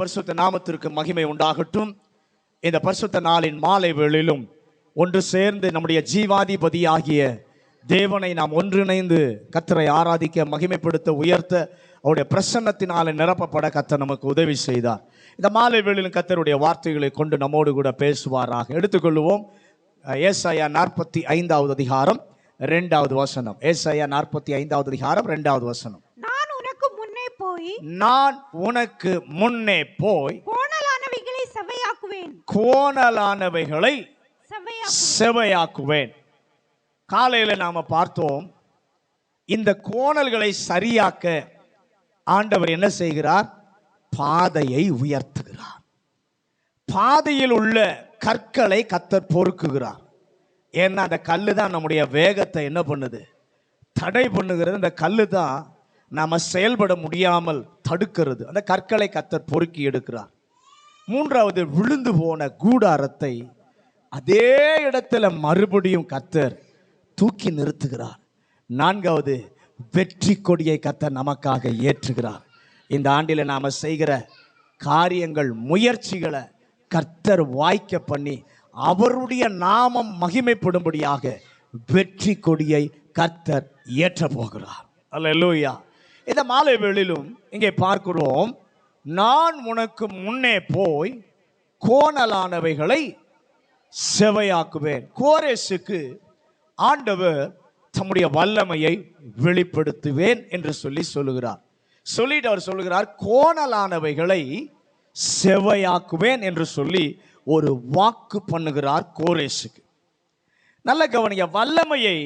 பரிசுத்த நாமத்திற்கு மகிமை உண்டாகட்டும். இந்த பரிசுத்த நாளின் மாலை வேளையிலும் ஒன்று சேர்ந்து நம்முடைய ஜீவாதிபதி ஆகிய தேவனை நாம் ஒன்றிணைந்து கர்த்தரை ஆராதிக்க, மகிமைப்படுத்த, உயர்த்த, அவருடைய பிரசன்னத்தினாலே நிரப்பப்பட கர்த்தர் நமக்கு உதவி செய்தார். இந்த மாலை வேளையிலும் கர்த்தருடைய வார்த்தைகளை கொண்டு நம்மோடு கூட பேசுவாராக. எடுத்துக்கொள்வோம். ஏசாயா 45வது அதிகாரம் 2வது வசனம். ஏசாயா 45வது அதிகாரம் 2வது வசனம். நான் உனக்கு முன்னே போய் கோணலானவைகளை செவ்வையாக்குவேன். கோணலானவைகளை செவ்வையாக்குவேன். காலையில நாம பார்த்தோம், இந்த கோணல்களை சரியாக்க ஆண்டவர் என்ன செய்கிறார்? பாதையை உயர்த்துகிறார். பாதையில் உள்ள கற்களை கர்த்தர் பொறுக்குகிறார். ஏன்னா அந்த கல்லு தான் நம்முடைய வேகத்தை என்ன பண்ணுது? தடை பண்ணுகிறது. அந்த கல்லு தான் நாம செயல்பட முடியாமல் தடுக்கிறது. அந்த கற்களை கர்த்தர் பொறுக்கி எடுக்கிறார். மூன்றாவது, விழுந்து போன கூடாரத்தை அதே இடத்துல மறுபடியும் கர்த்தர் தூக்கி நிறுத்துகிறார். நான்காவது, வெற்றி கொடியை கர்த்தர் நமக்காக ஏற்றுகிறார். இந்த ஆண்டில் நாம செய்கிற காரியங்கள், முயற்சிகளை கர்த்தர் வாய்க்க பண்ணி அவருடைய நாமம் மகிமைப்படும்படியாக வெற்றி கொடியை கர்த்தர் ஏற்ற போகிறார். அல்லேலூயா. இந்த மாலை வேளையிலும் இங்கே பார்க்கிறோம், நான் உனக்கு முன்னே போய் கோணலானவைகளை செவையாக்குவேன். கோரேசுக்கு ஆண்டவர் தம்முடைய வல்லமையை வெளிப்படுத்துவேன் என்று சொல்லுகிறார். சொல்லிட்டு அவர் சொல்லுகிறார், கோணலானவைகளை செவையாக்குவேன் என்று சொல்லி ஒரு வாக்கு பண்ணுகிறார் கோரேசுக்கு. நல்ல கவனிங்க, வல்லமையை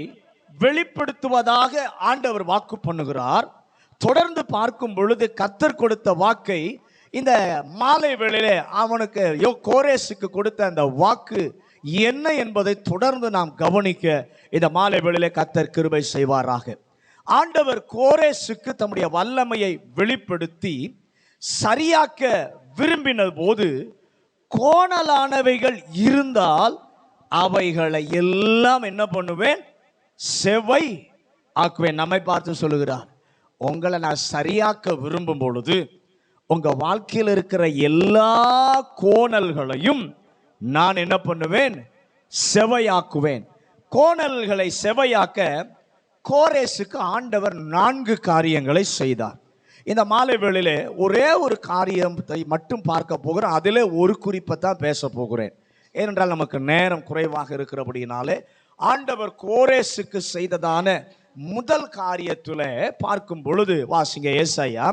வெளிப்படுத்துவதாக ஆண்டவர் வாக்கு பண்ணுகிறார். தொடர்ந்து பார்க்கும் பொழுது கர்த்தர் கொடுத்த வாக்கை இந்த மாலை வேளையிலே அவனுக்கு கோரேசுக்கு கொடுத்த அந்த வாக்கு என்ன என்பதை தொடர்ந்து நாம் கவனிக்க இந்த மாலை வேளையிலே கர்த்தர் கிருபை செய்வாராக. ஆண்டவர் கோரேசுக்கு தம்முடைய வல்லமையை வெளிப்படுத்தி சரியாக்க விரும்பின போது, கோணலானவைகள் இருந்தால் அவைகளை எல்லாம் என்ன பண்ணுவேன்? செவ்வை ஆக்குவேன். நம்மை பார்த்து சொல்லுகிறார், உங்களை நான் சரியாக்க விரும்பும் பொழுது உங்க வாழ்க்கையில் இருக்கிற எல்லா கோணல்களையும் நான் என்ன பண்ணுவேன்? செவையாக்குவேன். கோணல்களை செவையாக்க கோரேசுக்கு ஆண்டவர் 4 காரியங்களை செய்தார். இந்த மாலை வேளையிலே ஒரே ஒரு காரியத்தை மட்டும் பார்க்க போகிறேன். அதில் ஒரு குறிப்பை தான் பேச போகிறேன். ஏனென்றால் நமக்கு நேரம் குறைவாக இருக்கிறபடினாலே ஆண்டவர் கோரேசுக்கு செய்ததான முதல் காரியத்தில் பார்க்கும் பொழுது வாசிங்க. ஏசாயா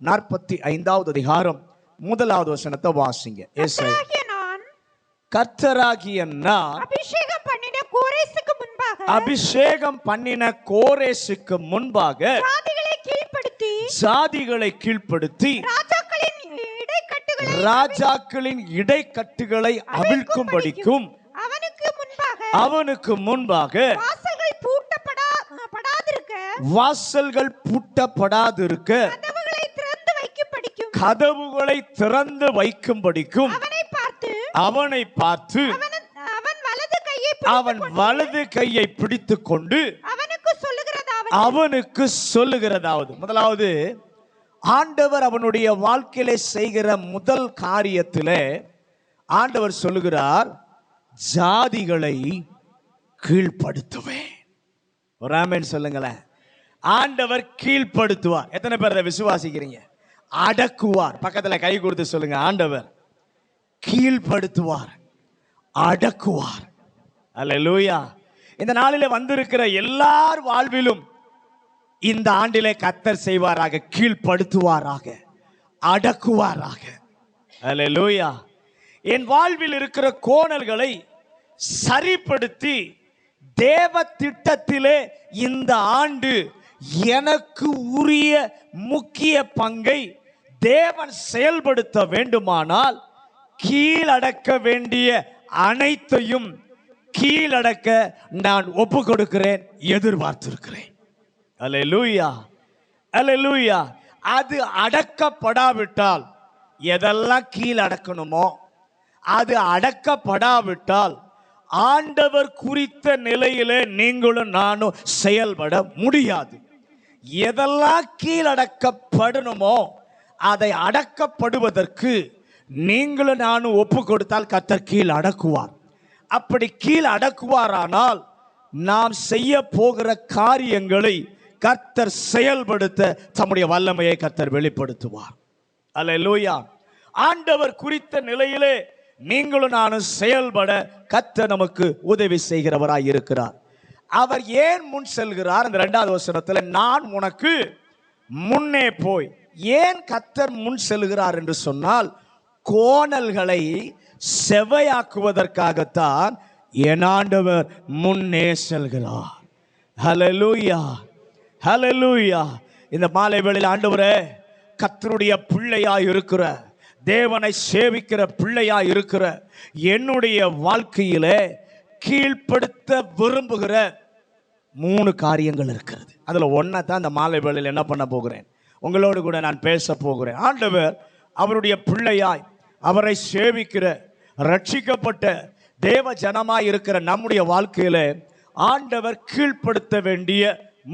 45வது அதிகாரம் 1வது வசனத்தை வாசிங்க. ஏசாயா, கர்த்தராகிய நான் அபிஷேகம் பண்ணின கோரேசுக்கு முன்பாக ஜாதிகளை கீழ்ப்படுத்தி ராஜாக்களின் இடைக்கட்டுகளை அவிழ்க்கும்படிக்கும் அவனுக்கு முன்பாக வாசல்கள் பூட்டப்படாதிருக்க கதவுகளை திறந்து வைக்கும்படிக்கும் அவனை பார்த்து அவன் வலது கையை பிடித்துக் கொண்டு அவனுக்கு சொல்லுகிறதாவது. முதலாவது, ஆண்டவர் அவனுடைய வாழ்க்கையிலே செய்கிற முதல் காரியத்திலே ஆண்டவர் சொல்லுகிறார், ஜாதிகளை கீழ்ப்படுத்துவேன். ஒரு ஆமென் சொல்லுங்களேன். ஆண்டவர் கீழ்ப்படுத்துவார். எத்தனை பேர் விசுவாசிக்கிறீங்க? அடக்குவார். பக்கத்துல கை கொடுத்து சொல்லுங்க, ஆண்டவர் கீழ்ப்படுத்துவார், அடக்குவார். அல்லேலூயா. இந்த நாளிலே வந்திருக்கிற எல்லார் வாழ்விலும் இந்த ஆண்டிலே கர்த்தர் செய்வாராக, கீழ்ப்படுத்துவாராக, அடக்குவாராக. அல்லேலூயா. என் வாழ்வில் இருக்கிற கோணல்களை சரிப்படுத்தி தேவ திட்டத்திலே இந்த ஆண்டு எனக்கு உரிய முக்கிய பங்கை தேவன் செயல்படுத்த வேண்டுமானால் கீழடக்க வேண்டிய அனைத்தையும் கீழடக்க நான் ஒப்பு கொடுக்கிறேன், எதிர்பார்த்திருக்கிறேன். அல்லேலூயா, அல்லேலூயா. அது அடக்கப்படாவிட்டால், எதெல்லாம் கீழடக்கணுமோ அது அடக்கப்படாவிட்டால் ஆண்டவர் குறித்த நிலையிலே நீங்களும் நானும் செயல்பட முடியாது. எதெல்லாம் கீழடக்கப்படணுமோ அதை அடக்கப்படுவதற்கு நீங்களும் நானும் ஒப்பு கொடுத்தால் கர்த்தர் கீழ் அடக்குவார். அப்படி கீழ் அடக்குவாரானால் நாம் செய்ய போகிற காரியங்களை கர்த்தர் செயல்படுத்த தம்முடைய வல்லமையை கர்த்தர் வெளிப்படுத்துவார். அல்லேலூயா. ஆண்டவர் குறித்த நிலையிலே நீங்களும் நானும் செயல்பட கர்த்தர் நமக்கு உதவி செய்கிறவராய் இருக்கிறார். அவர் ஏன் முன் செல்கிறார்? இந்த 2வது வசனத்தில் நான் உனக்கு முன்னே போய். ஏன் கர்த்தர் முன் செல்கிறார் என்று சொன்னால், கோணல்களை செவையாக்குவதற்காகத்தான் என் ஆண்டவர் முன்னே செல்கிறார். ஹல்லேலூயா, ஹல்லேலூயா. இந்த மாலை வேளையில் ஆண்டவரே, கர்த்தருடைய பிள்ளையாய் இருக்கிற, தேவனை சேவிக்கிற பிள்ளையாய் இருக்கிற என்னுடைய வாழ்க்கையிலே கீழ்ப்படுத்த விரும்புகிற 3 காரியங்கள் இருக்கிறது. அதில் ஒன்றை தான் இந்த மாலை வேளையில் என்ன பண்ண போகிறேன், உங்களோடு கூட நான் பேச போகிறேன். ஆண்டவர் அவருடைய பிள்ளையாய், அவரை சேவிக்கிற, ரட்சிக்கப்பட்ட தேவ ஜனமாய் இருக்கிற நம்முடைய வாழ்க்கையில் ஆண்டவர் கீழ்ப்படுத்த வேண்டிய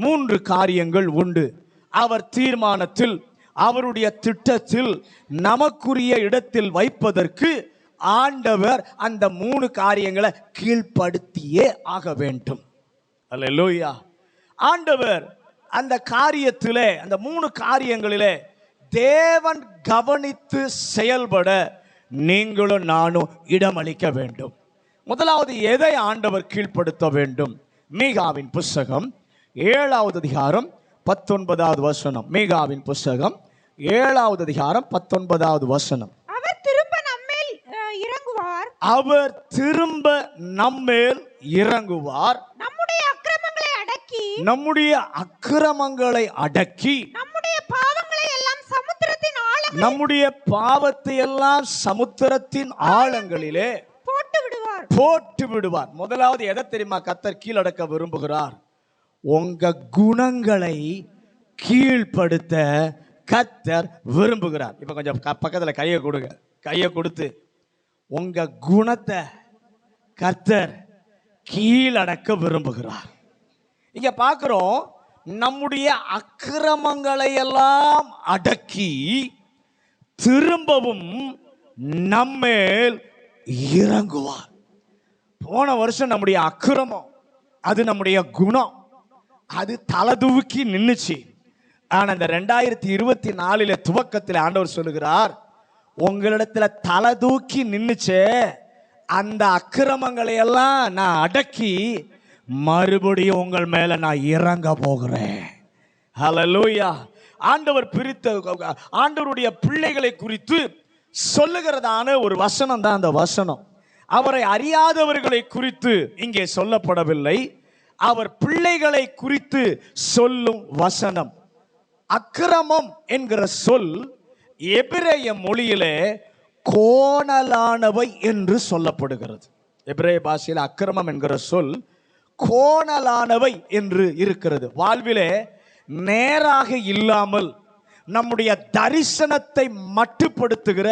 3 காரியங்கள் உண்டு. அவர் தீர்மானத்தில், அவருடைய திட்டத்தில் நமக்குரிய இடத்தில் வைப்பதற்கு ஆண்டவர் அந்த 3 காரியங்களை கீழ்ப்படுத்தியே ஆக வேண்டும். அல்லேலூயா. ஆண்டவர் அந்த காரியத்திலே, அந்த 3 காரியங்களிலே தேவன் கவனித்து செயல்பட நீங்களும் நானும் இடமளிக்க வேண்டும். முதலாவது எதை ஆண்டவர் கீழ்ப்படுத்த வேண்டும்? மீகாவின் புஸ்தகம் 7வது அதிகாரம் 19வது வசனம். மீகாவின் புஸ்தகம் 7வது அதிகாரம் 19வது வசனம். அவர் திரும்ப நம்மேல் இறங்குவார். அவர் திரும்ப நம்மேல் இறங்குவார். நம்முடைய அக்கிரமங்களை அடக்கி, நம்முடைய அக்கிரமங்களை அடக்கி, நம்முடைய பாவங்களை எல்லாம் சமுத்திரத்தின் ஆழங்களில், நம்முடைய பாவத்தை எல்லாம் சமுத்திரத்தின் ஆழங்களிலே போட்டு விடுவார். முதலாவது எதை தெரியுமா கர்த்தர் கீழடக்க விரும்புகிறார்? உங்க குணங்களை கீழ்ப்படுத்த கர்த்தர் விரும்புகிறார். இப்ப கொஞ்சம் பக்கத்துல கையை கொடுங்க. கையை கொடுத்து உங்க குணத்தை கர்த்தர் கீழடக்க விரும்புகிறார். இங்க பார்க்கிறோம், நம்முடைய அக்கிரமங்களை எல்லாம் அடக்கி திரும்பவும் நம்மேல் இறங்குவார். போன வருஷம் நம்முடைய அக்கிரமம், அது நம்முடைய குணம், அது தலதூக்கி நின்னுச்சு. ஆனா இந்த 2024 துவக்கத்தில் ஆண்டவர் சொல்லுகிறார், உங்களிடத்துல தலதூக்கி நின்னுச்சே அந்த அக்கிரமங்களை எல்லாம் நான் அடக்கி மறுபடியும் உங்கள் மேல நான் இறங்க போகிறேன். ஹல்லேலூயா. ஆண்டவர் ஆண்டவருடைய பிள்ளைகளை குறித்து சொல்லுகிறதான ஒரு வசனம் தான் அந்த வசனம். அவரை அறியாதவர்களை குறித்து இங்கே சொல்லப்படவில்லை, அவர் பிள்ளைகளை குறித்து சொல்லும் வசனம். அக்கிரமம் என்கிற சொல் எபிரேய மொழியிலே கோணலானவை என்று சொல்லப்படுகிறது. எபிரேய பாஷையில் அக்கிரமம் என்கிற சொல் கோணலானவை என்று இருக்கிறது. வாழ்விலே நேராக இல்லாமல் நம்முடைய தரிசனத்தை மட்டுப்படுத்துகிற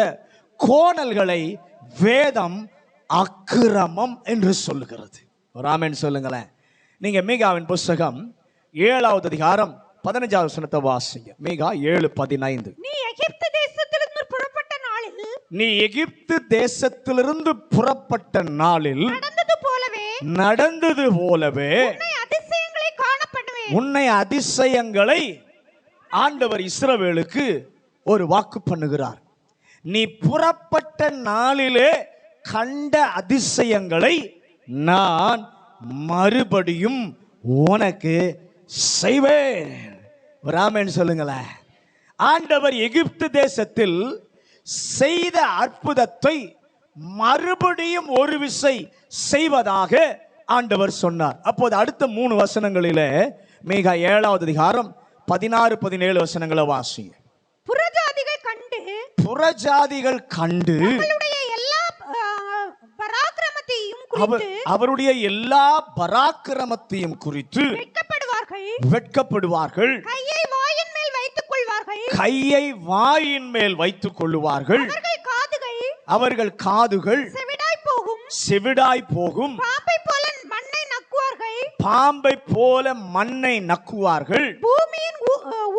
கோணல்களை வேதம் அக்கிரமம் என்று சொல்லுகிறது. ராமன் சொல்லுங்களேன். நீங்க மீகாவின் புஸ்தகம் 7வது அதிகாரம் 15வது வசனத்தை வாசிங்க. மீகா 7:15. நீ எகிப்து தேசத்திலிருந்து புறப்பட்ட நாளில், நீ எகிப்து தேசத்திலிருந்து புறப்பட்ட நாளில் நடந்தது போலவே உன்னை அதிசயங்களை ஆண்டவர் இஸ்ரவேலுக்கு ஒரு வாக்கு பண்ணுகிறார். நீ புறப்பட்ட நாளிலே கண்ட அதிசயங்களை நான் மறுபடியும் உனக்கு செய்வேன். ராமன் சொல்லுங்களேன். ஆண்டவர் எகிப்து தேசத்தில் செய்த அற்புதத்தை மறுபடியும் ஒரு விசை செய்வதாக ஆண்டவர் சொன்னார். அப்போது அடுத்த 3 வசனங்களிலே மீகா 7வது அதிகாரம் 16-17 வசனங்களை வாசிங்க. புறஜாதிகள் கண்டு அவருடைய எல்லா பராக்கிரமத்தையும் குறித்து வெட்கப்படுவார்கள். கையை வாயின் மேல் வைத்துக் கொள்ளுவார்கள். அவர்கள் காதுகள் செவிடாய் போகும். பாம்பை போல மண்ணை நக்குவார்கள். பூமியின்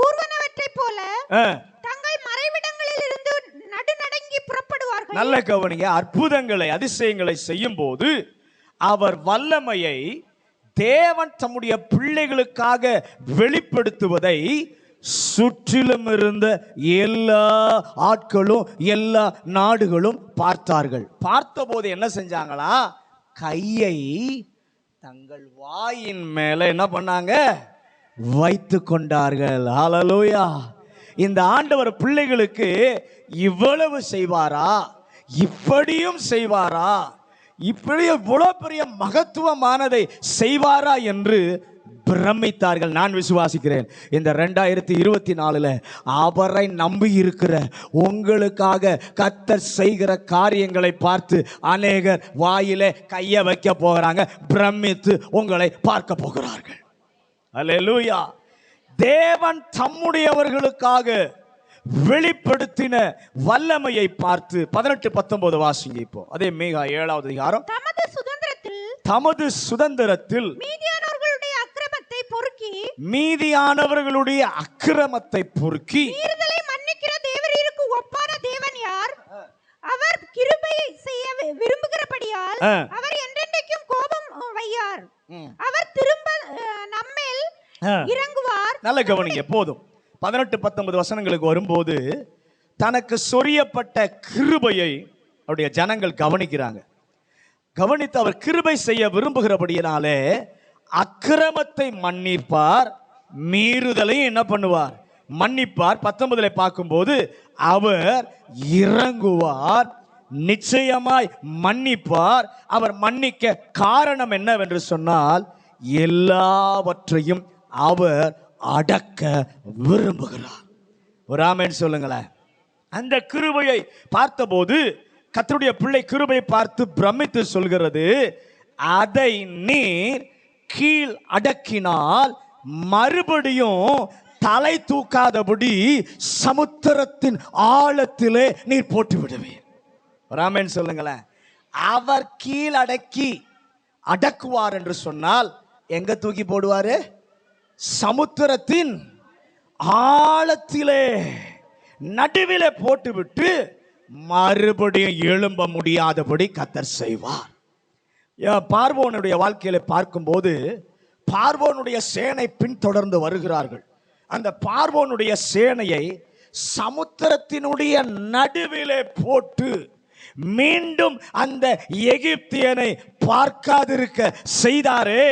ஊர்வனவற்றை போல தங்கள் மறைவிடங்கள் செய்வார்கள். நல்ல கவனிங்க, அற்புதங்களை அதிசயங்களை செய்யும் போது அவர் வல்லமையை தேவன் தம்முடைய பிள்ளைகளுக்காக வெளிப்படுத்துவதை சுற்றிலும் இருந்த எல்லா ஆட்களும் எல்லா நாடுகளும் பார்த்தார்கள். பார்த்தபோது என்ன செஞ்சாங்களா? கையை தங்கள் வாயின் மேல என்ன பண்ணாங்க? வைத்து கொண்டார்கள். ஹல்லேலூயா! இந்த ஆண்டவர் பிள்ளைகளுக்கு இவ்வளவு செய்வாரா? இப்படியும் செய்வாரா? இப்படி இவ்வளவு பெரிய மகத்துவமானதை செய்வாரா என்று பிரமித்தார்கள். நான் விசுவாசிக்கிறேன் இந்த 2024 அவரை நம்பி இருக்கிற உங்களுக்காக கர்த்தர் செய்கிற காரியங்களை பார்த்து அநேகர் வாயிலே கையை வைக்க போகிறாங்க, பிரமித்து உங்களை பார்க்க போகிறார்கள். அல்லேலூயா! தேவன் தம்முடையவர்களுக்காக வெளிப்படுத்தின வல்லமையை பார்த்து 18-19 வாசிங்க. இப்போ அதே மீகா 7வது அதிகாரம். தமது சுதந்திரத்தில் மீதியானவர்களுடைய அக்கிரமத்தை பொறுக்கி மீறுதலை மன்னிக்கிற தேவரீருக்கு ஒப்பான தேவன் யார்? அவர் கிருபையை செய்ய விரும்புகிறபடியால் அவர் என்றென்றைக்கும் கோபம் வையார். அவர் திரும்ப நம்மேல் இறங்குவார். நல்ல கவனிங்க. போதும். 18-19 வசனங்களுக்கு வரும்போது தனக்கு சொரியப்பட்ட கிருபையை அவருடைய ஜனங்கள் கவனிக்கிறாங்க. கவனித்து அவர் கிருபை செய்ய விரும்புகிறபடியினாலே அக்கிரமத்தை மன்னிப்பார், மீறுதலையும் என்ன பண்ணுவார்? மன்னிப்பார். 19 பார்க்கும்போது அவர் இறங்குவார், நிச்சயமாய் மன்னிப்பார். அவர் மன்னிக்க காரணம் என்னவென்று சொன்னால் எல்லாவற்றையும் அவர் அடக்க விரும்புகிறார். ஒரு ஆமென் சொல்லுங்களேன். அந்த கிருபையை பார்த்தபோது கர்த்தருடைய பிள்ளை கிருபையை பார்த்து பிரமித்து சொல்கிறது, அதை நீர் கீழ் அடக்கினால் மறுபடியும் தலை தூக்காதபடி சமுத்திரத்தின் ஆழத்திலே நீர் போட்டு விடுவீர். ராமன் சொல்லுங்களேன். அவர் கீழ் அடக்குவார் என்று சொன்னால் எங்க தூக்கி போடுவாரு? சமுத்திரத்தின் ஆழத்திலே நடுவிலே போட்டுவிட்டு மறுபடியும் எழும்ப முடியாதபடி கர்த்தர் செய்வார். பார்வோனுடைய வாழ்க்கையில பார்க்கும்போது பார்வோனுடைய சேனை பின்தொடர்ந்து வருகிறார்கள். அந்த பார்வோனுடைய சேனையை சமுத்திரத்தினுடைய நடுவிலே போட்டு மீண்டும் அந்த எகிப்தியனை பார்க்காதிருக்க செய்தாரே,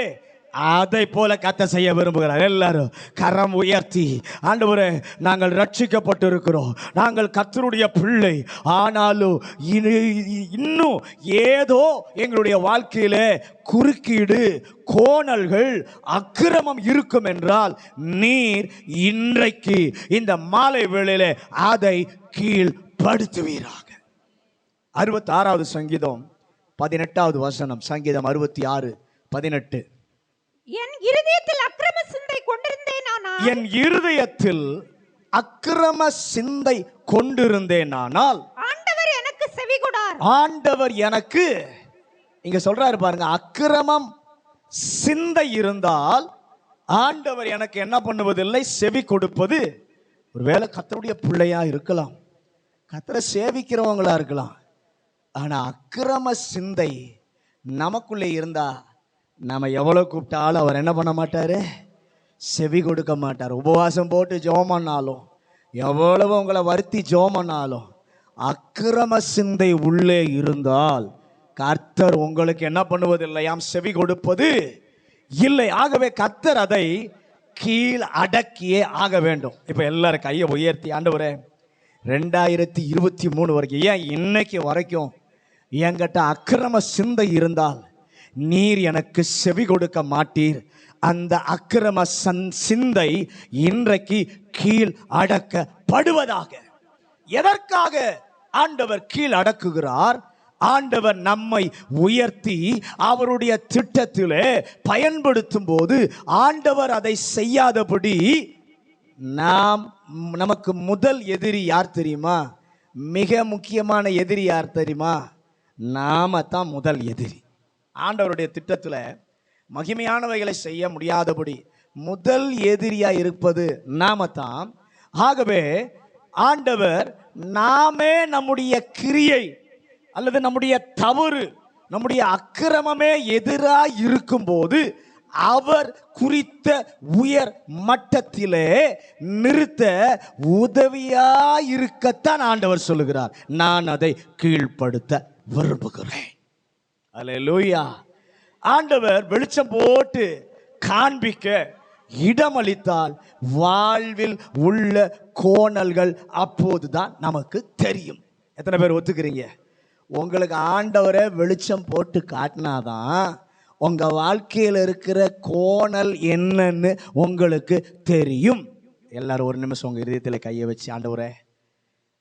அதை போல கர்த்தர் செய்ய விரும்புகிறார். எல்லாரும் கரம் உயர்த்தி, ஆண்டவரே நாங்கள் ரட்சிக்கப்பட்டு இருக்கிறோம், நாங்கள் கர்த்தருடைய பிள்ளை, ஆனாலும் இன்னும் ஏதோ எங்களுடைய வாழ்க்கையிலே குறுக்கீடு, கோணல்கள், அக்கிரமம் இருக்கும் என்றால் நீர் இன்றைக்கு இந்த மாலை வேளையிலே அதை கீழ்ப்படுத்துவீராக. 66வது சங்கீதம் 18வது வசனம். சங்கீதம் 66:18. என் இருதயத்தில் அக்கிரம சிந்தை கொண்டிருந்தேனானால், என் இருதயத்தில் அக்கிரம சிந்தை கொண்டிருந்தேனானால் ஆண்டவர் எனக்கு செவிகொடார். ஆண்டவர் எனக்கு, இங்க சொல்றாரு பாருங்க, அக்கிரமம் சிந்தை இருந்தால் ஆண்டவர் எனக்கு என்ன பண்ணுவதில்லை? செவி கொடுப்பது. ஒருவேளை கர்த்தருடைய பிள்ளையா இருக்கலாம், கர்த்தரை சேவிக்கிறவங்களா இருக்கலாம், ஆனா அக்கிரம சிந்தை நமக்குள்ளே இருந்தா நம்ம எவ்வளவு கூப்பிட்டாலும் அவர் என்ன பண்ண மாட்டாரு? செவி கொடுக்க மாட்டார். உபவாசம் போட்டு ஜெபம் பண்ணாலும், எவ்வளவு உங்களை வருத்தி ஜெபம் பண்ணாலும், அக்கிரம சிந்தை உள்ளே இருந்தால் கர்த்தர் உங்களுக்கு என்ன பண்ணுவதில்லையாம்? செவி கொடுப்பது இல்லை. ஆகவே கர்த்தர் அதை கீழ் அடக்கியே ஆக வேண்டும். இப்ப எல்லாரும் கையை உயர்த்தி, ஆண்டவரே 2023 வரைக்கும், ஏன் இன்னைக்கு வரைக்கும் என்கிட்ட அக்கிரம சிந்தை இருந்தால் நீர் எனக்கு செவி கொடுக்க மாட்டீர். அந்த அக்கிரம சிந்தை இன்றைக்கு கீழ் அடக்கப்படுவதாக. எதற்காக ஆண்டவர் கீழ் அடக்குகிறார்? ஆண்டவர் நம்மை உயர்த்தி அவருடைய திட்டத்திலே பயன்படுத்தும் போது ஆண்டவர் அதை செய்யாதபடி நமக்கு முதல் எதிரி யார் தெரியுமா? மிக முக்கியமான எதிரி யார் தெரியுமா? நாம தான் முதல் எதிரி. ஆண்டவருடைய திட்டத்தில் மகிமையானவைகளை செய்ய முடியாதபடி முதல் எதிரியா இருப்பது நாம தான். ஆகவே ஆண்டவர் நாமே நம்முடைய கிரியை அல்லது நம்முடைய தவறு, நம்முடைய அக்கிரமமே எதிராக இருக்கும்போது அவர் குறித்த உயர் மட்டத்திலே நிறுத்த உதவியாயிருக்கத்தான் ஆண்டவர் சொல்லுகிறார். நான் அதை கீழ்ப்படுத்த விரும்புகிறேன். அல்லேலூயா. ஆண்டவர் வெளிச்சம் போட்டு காண்பிக்க இடமளித்தால் வாழ்வில் உள்ள கோணல்கள் அப்போதுதான் நமக்கு தெரியும். எத்தனை பேர் ஒத்துக்கிறீங்க? உங்களுக்கு ஆண்டவரை வெளிச்சம் போட்டு காட்டினாதான் உங்க வாழ்க்கையில் இருக்கிற கோணல் என்னன்னு உங்களுக்கு தெரியும். எல்லாரும் ஒரு நிமிஷம் உங்க இதயத்தில் கையை வச்சு, ஆண்டவரே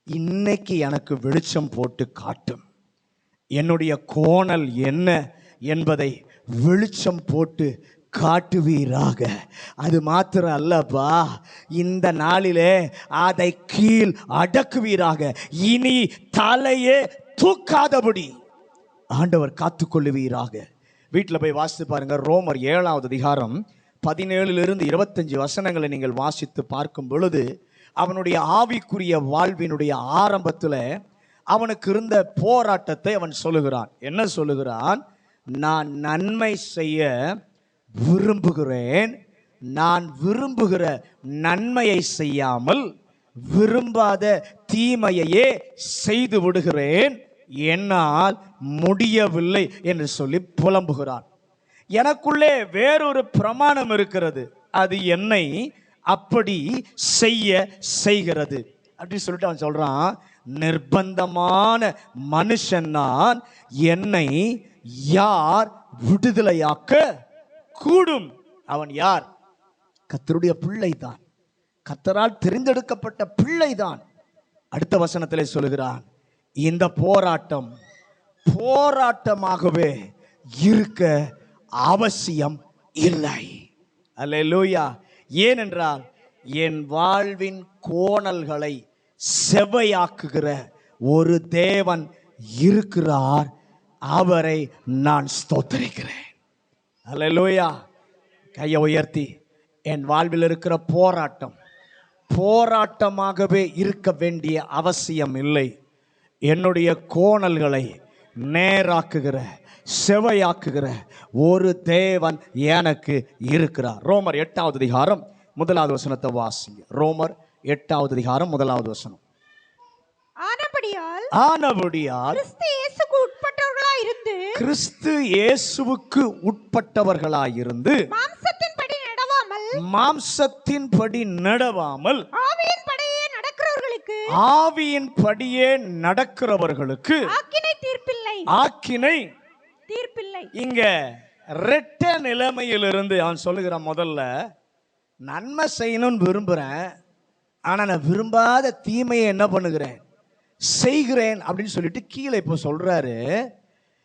இன்னைக்கு எனக்கு வெளிச்சம் போட்டு காட்டும், என்னுடைய கோணல் என்ன என்பதை வெளிச்சம் போட்டு காட்டுவீராக. அது மாத்திரம் அல்லப்பா, இந்த நாளிலே அதை கீழ் அடக்குவீராக. இனி தலையே தூக்காதபடி ஆண்டவர் காத்துக்கொள்ளுவீராக. வீட்டில் போய் வாசித்து பாருங்க. ரோமர் 7வது அதிகாரம் 17 25 வசனங்களை நீங்கள் வாசித்து பார்க்கும் பொழுது அவனுடைய ஆவிக்குரிய வாழ்வினுடைய ஆரம்பத்தில் அவனுக்கு இருந்த போராட்டத்தை அவன் சொல்லுகிறான். என்ன சொல்லுகிறான்? நான் நன்மை செய்ய விரும்புகிறேன், நான் விரும்புகிற நன்மையை செய்யாமல் விரும்பாத தீமையையே செய்து விடுகிறேன், என்னால் முடியவில்லை என்று சொல்லி புலம்புகிறான். எனக்குள்ளே வேறொரு பிரமாணம் இருக்கிறது, அது என்னை அப்படி செய்கிறது அப்படி சொல்லிட்டு அவன் சொல்றான், நிர்பந்தமான மனுஷன் நான், என்னை யார் விடுதலையாக்க கூடும்? அவன் யார்? கர்த்தருடைய பிள்ளைதான், கர்த்தரால் தெரிந்தெடுக்கப்பட்ட பிள்ளைதான். அடுத்த வசனத்திலே சொல்லுகிறான், இந்த போராட்டமாகவே இருக்க அவசியம் இல்லை. அல்லேலூயா. ஏனென்றால் என் வாழ்வின் கோணல்களை செவ்வையாக்குகிற ஒரு தேவன் இருக்கிறார், அவரை நான் ஸ்தோத்திரிக்கிறேன். அல்லேலூயா. கையை உயர்த்தி, என் வாழ்வில் இருக்கிற போராட்டமாகவே இருக்க வேண்டிய அவசியம் இல்லை. என்னுடைய கோணல்களை நேராக்குகிற, செவையாக்குகிற ஒரு தேவன் எனக்கு இருக்கிறார். ரோமர் 8வது அதிகாரம் 1வது வசனத்தை வாசிங்க. ரோமர் 8வது அதிகாரம் 1வது வசனம். ஆனபடியால் கிறிஸ்து இயேசுவுக்கு உட்பட்டவர்களாயிருந்து மாம்சத்தின்படி நடவாமல் ஆவியின்படியே நடக்கிறவர்களுக்கு ஆக்கினை தீர்ப்பில்லை. இங்க ரெட்ட நிலைமையிலிருந்து அவன் சொல்லுகிறான், முதல்ல நன்மை செய்யணும்னு விரும்புறேன், ஆனா நான் விரும்பாத தீமையை என்ன பண்ணுகிறேன், செய்கிறேன் அப்படின்னு சொல்லிட்டு கீழே இப்போ சொல்றாரு.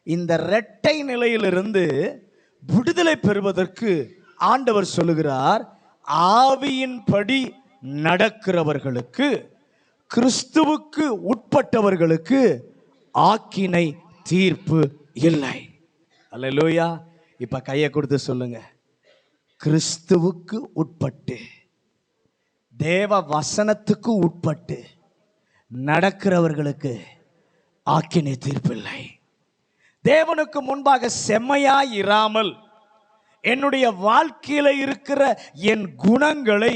இந்த ரெட்டை நிலையிலிருந்து விடுதலை பெறுவதற்கு ஆண்டவர் சொல்லுகிறார், ஆவியின்படி நடக்கிறவர்களுக்கு, கிறிஸ்துவுக்கு உட்பட்டவர்களுக்கு ஆக்கினை தீர்ப்பு இல்லை. அல்லேலூயா. இப்ப கையை கொடுத்து சொல்லுங்க, கிறிஸ்துவுக்கு உட்பட்டு, தேவ வசனத்துக்கு உட்பட்டு நடக்கிறவர்களுக்கு ஆக்கினை தீர்ப்பில்லை. தேவனுக்கு முன்பாக செம்மையாய் இராமல் என்னுடைய வாழ்க்கையில இருக்கிற என் குணங்களை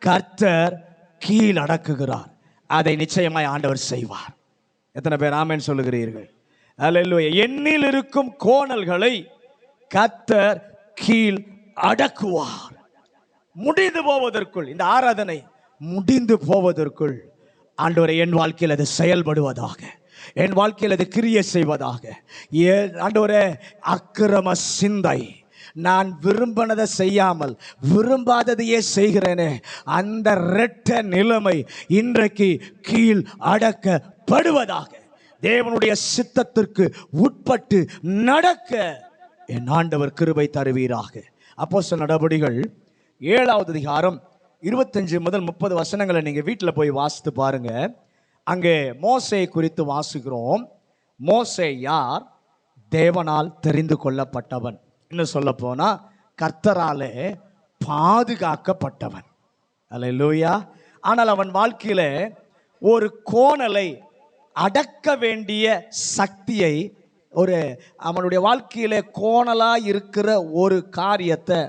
கர்த்தர் கீழ் அடக்குகிறார். அதை நிச்சயமாய் ஆண்டவர் செய்வார். எத்தனை பேர் ஆமென் சொல்லுகிறீர்கள்? அல்லேலூயா. என்னில் இருக்கும் கோணல்களை கர்த்தர் கீழ் அடக்குவார். முடிந்து போவதற்குள், இந்த ஆராதனை முடிந்து போவதற்குள், ஆண்டவரே என் வாழ்க்கையில் அது செயல்படுவதாக, என் வாழ்க்கையில் அது கிரியை செய்வதாக. ஆண்டவரே, அக்கிரம சிந்தை, நான் விரும்பினதை செய்யாமல் விரும்பாததையே செய்கிறேனே, அந்த இரட்ட நிலைமை இன்றைக்கு கீழ் அடக்கப்படுவதாக. தேவனுடைய சித்தத்திற்கு உட்பட்டு நடக்க என் ஆண்டவர் கிருபை தருவீராக. அப்போஸ்தலர் நடபடிகள் 7வது அதிகாரம் 25 முதல் 30 வசனங்களை நீங்க வீட்டில் போய் வாசித்து பாருங்க. அங்கே மோசே குறித்து வாசிக்கிறோம். மோசே யார்? தேவனால் தெரிந்து கொள்ளப்பட்டவன். இன்னும் சொல்ல போனா கர்த்தராலே பாதுகாக்கப்பட்டவன். அல்லேலூயா. ஆனால் அவன் வாழ்க்கையில ஒரு கோணலை அடக்க வேண்டிய சக்தியை, ஒரு அவனுடைய வாழ்க்கையில கோணலா இருக்கிற ஒரு காரியத்தை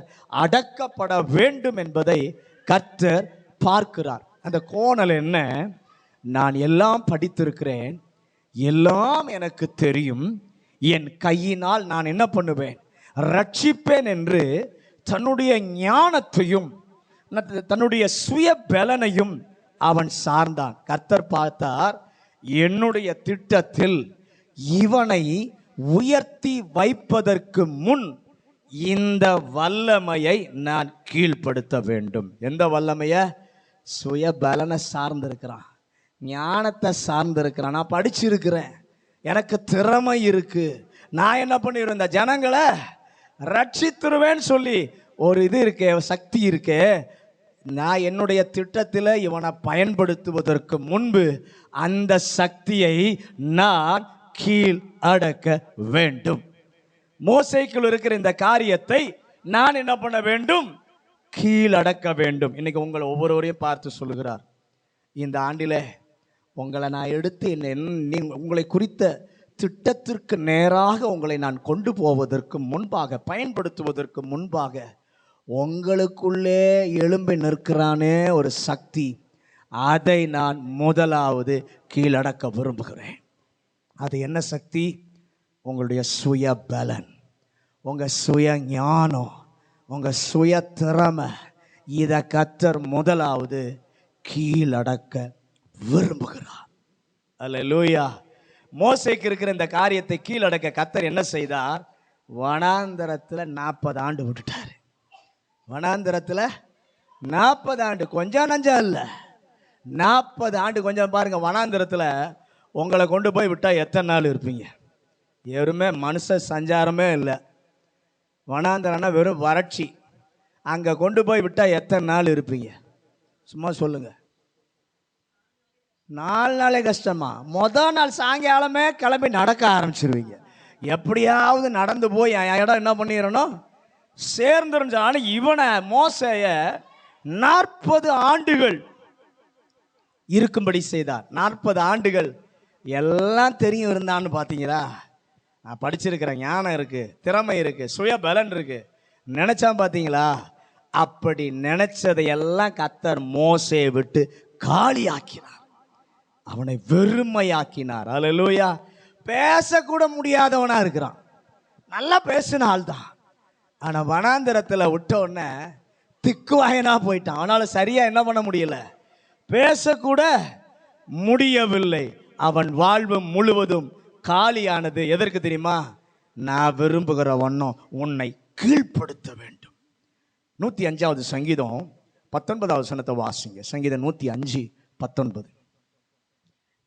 அடக்கப்பட வேண்டும் என்பதை கர்த்தர் பார்க்கிறார். அந்த கோணல் என்ன? நான் எல்லாம் படித்திருக்கிறேன், எல்லாம் எனக்கு தெரியும், என் கையினால் நான் என்ன பண்ணுவேன், ரட்சிப்பேன் என்று தன்னுடைய ஞானத்தையும் தன்னுடைய சுய பலனையும் அவன் சார்ந்தான். கர்த்தர் பார்த்தார், என்னுடைய திட்டத்தில் இவனை உயர்த்தி வைப்பதற்கு முன் இந்த வல்லமையை நான் கீழ்ப்படுத்த வேண்டும். எந்த வல்லமைய? சுய பலனை சார்ந்திருக்கிறான், ஞானத்தை சார்ந்திருக்கிறான். நான் படிச்சிருக்கிறேன், எனக்கு திறமை இருக்கு, நான் என்ன பண்ணிடுவேன், இந்த ஜனங்களை ரட்சித்துருவேன்னு சொல்லி ஒரு இது இருக்கே, சக்தி இருக்கே. நான் என்னுடைய திட்டத்தில் இவனை பயன்படுத்துவதற்கு முன்பு அந்த சக்தியை நான் கீழ் அடக்க வேண்டும். மோசேக்குள் இருக்கிற இந்த காரியத்தை நான் என்ன பண்ண வேண்டும்? கீழ் அடக்க வேண்டும். இன்னைக்கு உங்களை ஒவ்வொருவரையும் பார்த்து சொல்லுகிறார், இந்த ஆண்டிலே உங்களை நான் எடுத்து உங்களை குறித்த திட்டத்திற்கு நேராக உங்களை நான் கொண்டு போவதற்கு முன்பாக, பயன்படுத்துவதற்கு முன்பாக உங்களுக்குள்ளே எழும்பி நிற்கிறானே ஒரு சக்தி, அதை நான் முதலாவது கீழடக்க விரும்புகிறேன். அது என்ன சக்தி? உங்களுடைய சுய பலன், உங்கள் சுய ஞானம், உங்கள் சுய திறமை. இதை கர்த்தர் முதலாவது கீழடக்க விரும்புகிறார். அல்லேலூயா. மோசேக்கு இருக்கிற இந்த காரியத்தை கீழடக்க கர்த்தர் என்ன செய்தார்? வனாந்தரத்தில் 40 ஆண்டு விட்டுட்டார். வனாந்தரத்தில் 40 ஆண்டு, கொஞ்சம் நஞ்சம் இல்லை, 40 ஆண்டு. கொஞ்சம் பாருங்க, வனாந்தரத்தில் உங்களை கொண்டு போய் விட்டால் எத்தனை நாள் இருப்பீங்க? எருமே மனுஷ சஞ்சாரமே இல்லை. வனாந்தரம்னா வெறும் வறட்சி. அங்கே கொண்டு போய் விட்டால் எத்தனை நாள் இருப்பீங்க? சும்மா சொல்லுங்க. 4 நாளே கஷ்டமா? மொதல் நாள் சாயங்காலமே கிளம்பி நடக்க ஆரம்பிச்சிருவீங்க. எப்படியாவது நடந்து போய் இடம் என்ன பண்ணிடணும், சேர்ந்துருந்தாலும். இவனை மோசேய 40 ஆண்டுகள் இருக்கும்படி செய்தார். 40 ஆண்டுகள் எல்லாம் தெரியும் இருந்தான்னு பார்த்தீங்களா? நான் படிச்சிருக்கிறேன், ஞானம் இருக்கு, திறமை இருக்கு, சுய பலன் இருக்கு, நினைச்சான் பார்த்தீங்களா? அப்படி நினைச்சதை எல்லாம் கர்த்தர் மோசே விட்டு காலியாக்கினார், அவனை வெறுமையாக்கினார். அல்லேலூயா. பேசக்கூட முடியாதவனா இருக்கிறான், நல்லா பேசின ஆள் தான். ஆனால் வனாந்தரத்தில் விட்ட உடனே திக்குவாயனா போயிட்டான். அவனால சரியா என்ன பண்ண முடியல, பேசக்கூட முடியவில்லை. அவன் வாழ்வு முழுவதும் காலியானது. எதற்கு தெரியுமா? நான் விரும்புகிற வண்ணம் உன்னை கீழ்ப்படுத்த வேண்டும். 105வது சங்கீதம் 19வது வசனத்தை வாசிங்க. சங்கீதம் 105:19.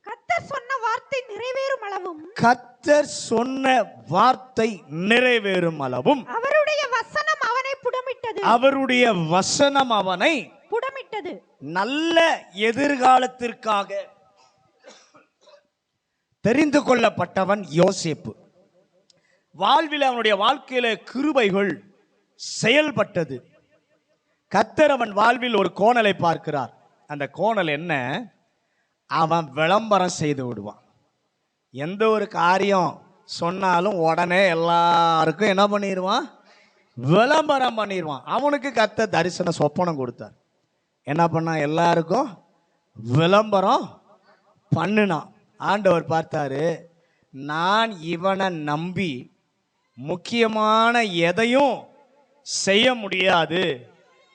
கர்த்தர் சொன்ன வார்த்தை நிறைவேறும் அளவும், கர்த்தர் சொன்ன வார்த்தை நிறைவேறும் அளவும், அவருடைய வசனம் அவனை புடமிட்டது, அவருடைய வசனம் அவனை புடமிட்டது. நல்ல எதிர்காலத்திற்காக தெரிந்து கொள்ளப்பட்டவன் யோசேப்பு. வாழ்வில் அவனுடைய வாழ்க்கையில கிருபைகள் செயல்பட்டது. கர்த்தர் அவன் வாழ்வில் ஒரு கோணலை பார்க்கிறார். அந்த கோணல் என்ன? அவன் விளம்பரம் செய்து விடுவான். எந்த ஒரு காரியம் சொன்னாலும் உடனே எல்லாருக்கும் என்ன பண்ணிடுவான்? விளம்பரம் பண்ணிடுவான். அவனுக்கு கர்த்தர் தரிசன சொப்பனம் கொடுத்தார். என்ன பண்ணா? எல்லாருக்கும் விளம்பரம் பண்ணினான். ஆண்டவர் பார்த்தாரு, நான் இவனை நம்பி முக்கியமான எதையும் செய்ய முடியாது.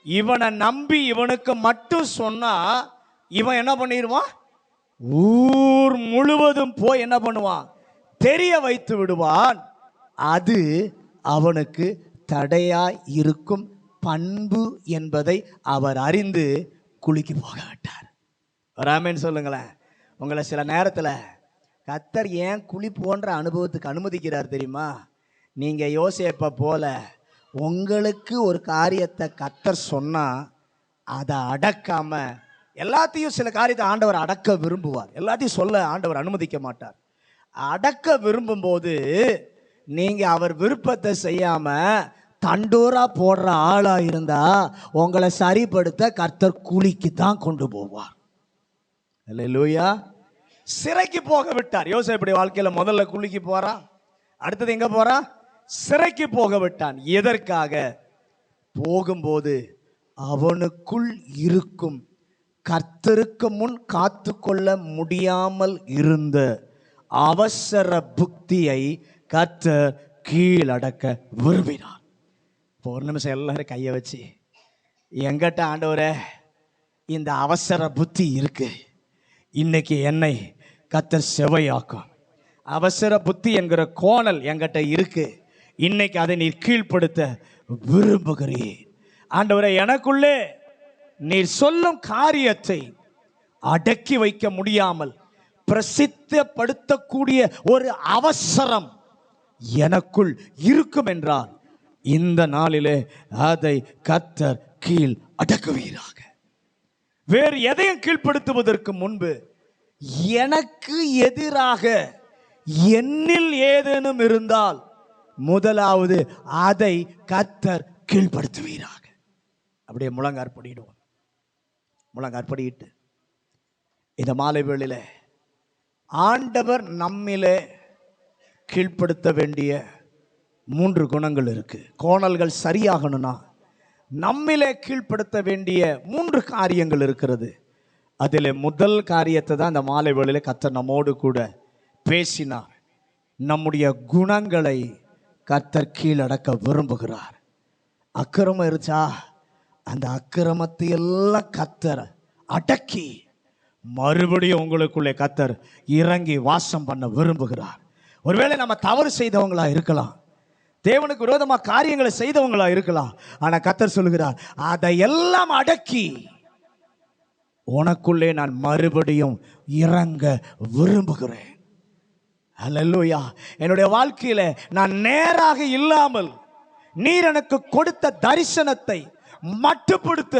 இவனை நம்பி இவனுக்கு மட்டும் சொன்னா இவன் என்ன பண்ணிடுவான்? ஊர் முழுவதும் போய் என்ன பண்ணுவான்? தெரிய வைத்து விடுவான். அது அவனுக்கு தடையாய் இருக்கும் பண்பு என்பதை அவர் அறிந்து குலுக்கி போக விட்டார். ராமேன்னு சொல்லுங்களேன். உங்களை சில நேரத்தில் கர்த்தர் ஏன் குழி போன்ற அனுபவத்துக்கு அனுமதிக்கிறார் தெரியுமா? நீங்கள் யோசேப்பை போல உங்களுக்கு ஒரு காரியத்தை கர்த்தர் சொன்னால் அதை அடக்காம, எல்லாத்தையும் சில காரியத்தை ஆண்டவர் அடக்க விரும்புவார், எல்லாத்தையும் சொல்ல ஆண்டவர் அனுமதிக்க மாட்டார். அடக்க விரும்பும்போது நீங்கள் அவர் விருப்பத்தை செய்யாமல் தண்டோரா போடுற ஆளாக இருந்தால் உங்களை சரிப்படுத்த கர்த்தர் கூலிக்கு தான் கொண்டு போவார். அல்லேலூயா. சிறைக்கு போக விட்டார். யோசேப்புடைய வாழ்க்கையில முதல்ல குழிக்கு போறான், அடுத்தது எங்க போறான்? சிறைக்கு போக விட்டான். எதற்காக? போகும்போது அவனுக்குள் இருக்கும் கர்த்தருக்கு முன் காத்து கொள்ள முடியாமல் இருந்த அவசர புத்தியை கர்த்தர் கீழடக்க விரும்பினார். இப்போ ஒரு நிமிஷம் எல்லாரும் கையை வச்சு, எங்கிட்ட ஆண்டவரே இந்த அவசர புத்தி இருக்கு, இன்னைக்கு என்னை கர்த்தர் செவையாக்கும். அவசர புத்தி என்கிற கோணல் என்கிட்ட இருக்கு, இன்னைக்கு அதை நீர் கீழ்ப்படுத்த விரும்புகிறீர். ஆண்டவரே, எனக்குள்ளே நீர் சொல்லும் காரியத்தை அடக்கி வைக்க முடியாமல் பிரசித்தப்படுத்தக்கூடிய ஒரு அவசரம் எனக்குள் இருக்கும் என்றால் இந்த நாளிலே அதை கர்த்தர் கீழ் அடக்குவீராக. வேறு எதையும் கீழ்ப்படுத்துவதற்கு முன்பு எனக்கு எதிராக என்னில் ஏதேனும் இருந்தால் முதலாவது அதை கர்த்தர் கீழ்ப்படுத்துவீராக. அப்படியே முழங்காற்படிடுவோம். முழங்காற்படிட்டு இந்த மாலை வேளையில ஆண்டவர் நம்மிலே கீழ்ப்படுத்த வேண்டிய 3 குணங்கள் இருக்கு. கோணல்கள் சரியாகணும்னா நம்மிலே கீழ்ப்படுத்த வேண்டிய 3 காரியங்கள் இருக்கிறது. அதில் முதல் காரியத்தை தான் இந்த மாலை வேளையில கர்த்தர் நம்மோடு கூட பேசினார். நம்முடைய குணங்களை கர்த்தர் கீழடக்க விரும்புகிறார். அக்கிரமம் இருச்சா, அந்த அக்கிரமத்தை எல்லாம் கர்த்தர் அடக்கி மறுபடியும் உங்களுக்குள்ளே கர்த்தர் இறங்கி வாசம் பண்ண விரும்புகிறார். ஒருவேளை நம்ம தவறு செய்தவங்களா இருக்கலாம், தேவனுக்கு விரோதமாக காரியங்களை செய்தவங்களா இருக்கலாம். ஆனால் கர்த்தர் சொல்லுகிறார், அதையெல்லாம் அடக்கி உனக்குள்ளே நான் மறுபடியும் இறங்க விரும்புகிறேன். அல்லேலூயா. என்னுடைய வாழ்க்கையில நான் நேராக இல்லாமல் நீர் எனக்கு கொடுத்த தரிசனத்தை மட்டுப்படுத்த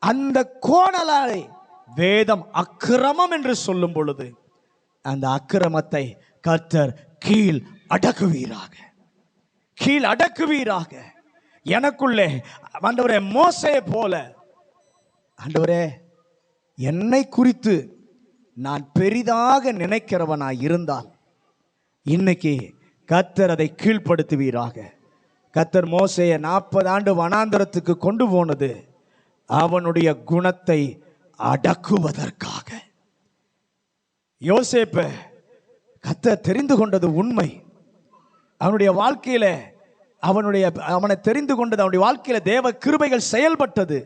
அந்த கோணலை வேதம் அக்கிரமம் என்று சொல்லும் பொழுது அந்த அக்கிரமத்தை கர்த்தர் கீழ் அடக்குவீராக, கீழ் அடக்குவீராக. எனக்குள்ளே ஆண்டவரே மோசேயை போல, ஆண்டவரே என்னை குறித்து நான் பெரிதாக நினைக்கிறவனாய் இருந்தால் இன்னைக்கு கர்த்தர் அதை கீழ்ப்படுத்துவீராக. கர்த்தர் மோசேயை 40 ஆண்டு வனாந்தரத்துக்கு கொண்டு போனது அவனுடைய குணத்தை அடக்குவதற்காக. யோசேப்பை கர்த்தர் தெரிந்து கொண்டது உண்மை. அவனுடைய வாழ்க்கையில அவனை தெரிந்து கொண்டது, அவனுடைய வாழ்க்கையில தேவ கிருபைகள் செயல்பட்டது.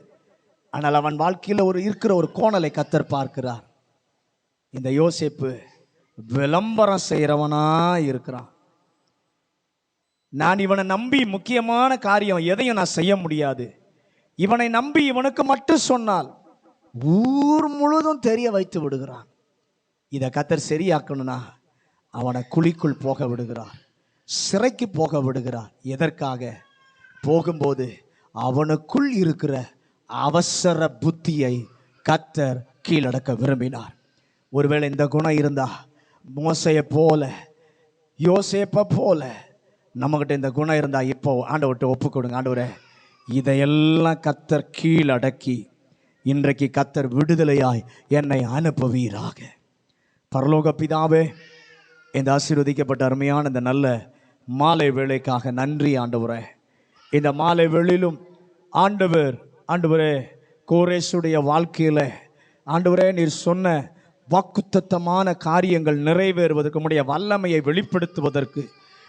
ஆனால் அவன் வாழ்க்கையில் இருக்கிற ஒரு கோணலை கர்த்தர் பார்க்கிறார். இந்த யோசேப்பு விளம்பரம் செய்கிறவனா இருக்கிறான். நான் இவனை நம்பி முக்கியமான காரியம் எதையும் நான் செய்ய முடியாது, இவனை நம்பி இவனுக்கு மட்டும் சொன்னால் ஊர் முழுதும் தெரிய வைத்து விடுகிறான். இதை கர்த்தர் சரியாக்கணும்னா அவனை குழிக்குள் போக விடுகிறார், சிறைக்கு போக விடுகிறார். எதற்காக? போகும்போது அவனுக்குள் இருக்கிற அவசர புத்தியை கர்த்தர் கீழடக்க விரும்பினார். ஒருவேளை இந்த குணம் இருந்தா மோசையை போல, யோசேப்பை போல நம்மகிட்ட இந்த குணம் இருந்தா இப்போ ஆண்டவர்கிட்ட ஒப்பு கொடுங்க. ஆண்டவரே, இதையெல்லாம் கர்த்தர் கீழடக்கி இன்றைக்கு கர்த்தர் விடுதலையாய் என்னை அனுப்புவீராக. பரலோக பிதாவே, இந்த ஆசீர்வதிக்கப்பட்ட அருமையான இந்த நல்ல மாலை வேளைக்காக நன்றி ஆண்டவரே. இந்த மாலை வேளையிலும் ஆண்டவரே கோரேசுடைய வாழ்க்கையில ஆண்டவரே நீர் சொன்ன வாக்குத்தத்தமான காரியங்கள் நிறைவேறுவதற்கு, உம்முடைய வல்லமையை வெளிப்படுத்துவதற்கு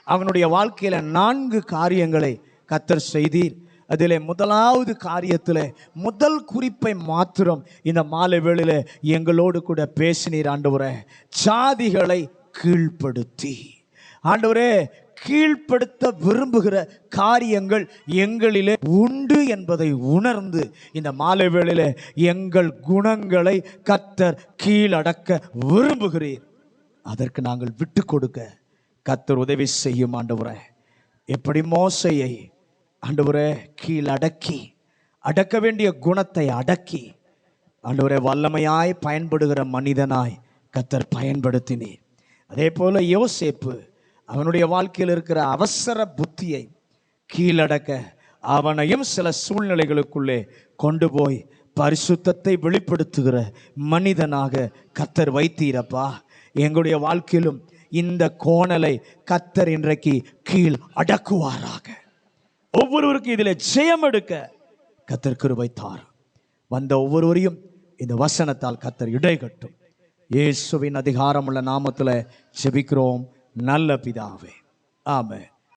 அவனுடைய வாழ்க்கையில 4 காரியங்களை கர்த்தர் செய்தீர். அதிலே முதலாவது காரியத்தில் முதல் குறிப்பை மாத்திரம் இந்த மாலை வேளையில எங்களோடு கூட பேசினீர் ஆண்டவரே. சாதிகளை கீழ்ப்படுத்தி, ஆண்டவரே கீழ்ப்படுத்த விரும்புகிற காரியங்கள் எங்களிலே உண்டு என்பதை உணர்ந்து இந்த மாலை வேளையில எங்கள் குணங்களை கர்த்தர் கீழடக்க விரும்புகிறீர். அதற்கு நாங்கள் விட்டு கொடுக்க கர்த்தர் உதவி செய்யும் ஆண்டவரே. எப்படி மோசையை ஆண்டவரே கீழடக்கி, அடக்க வேண்டிய குணத்தை அடக்கி ஆண்டவரே வல்லமையாய் பயன்படுகிற மனிதனாய் கர்த்தர் பயன்படுத்தினீர். அதே போல யோசேப்பு அவனுடைய வாழ்க்கையில் இருக்கிற அவசர புத்தியை கீழடக்க அவனையும் சில சூழ்நிலைகளுக்குள்ளே கொண்டு போய் பரிசுத்தத்தை வெளிப்படுத்துகிற மனிதனாக கர்த்தர் வைத்தீரப்பா. எங்களுடைய வாழ்க்கையிலும் இந்த கோணலை கர்த்தர் இன்றைக்கு கீழ் அடக்குவாராக. ஒவ்வொருவருக்கும் இதில் ஜெயம் எடுக்க கர்த்தர் கிருபை தாரும். வந்த ஒவ்வொருவரையும் இந்த வசனத்தால் கர்த்தர் இடைகட்டும். இயேசுவின் அதிகாரமுள்ள நாமத்தில் ஜெபிக்கிறோம் நல்ல பிதாவே, ஆமென்.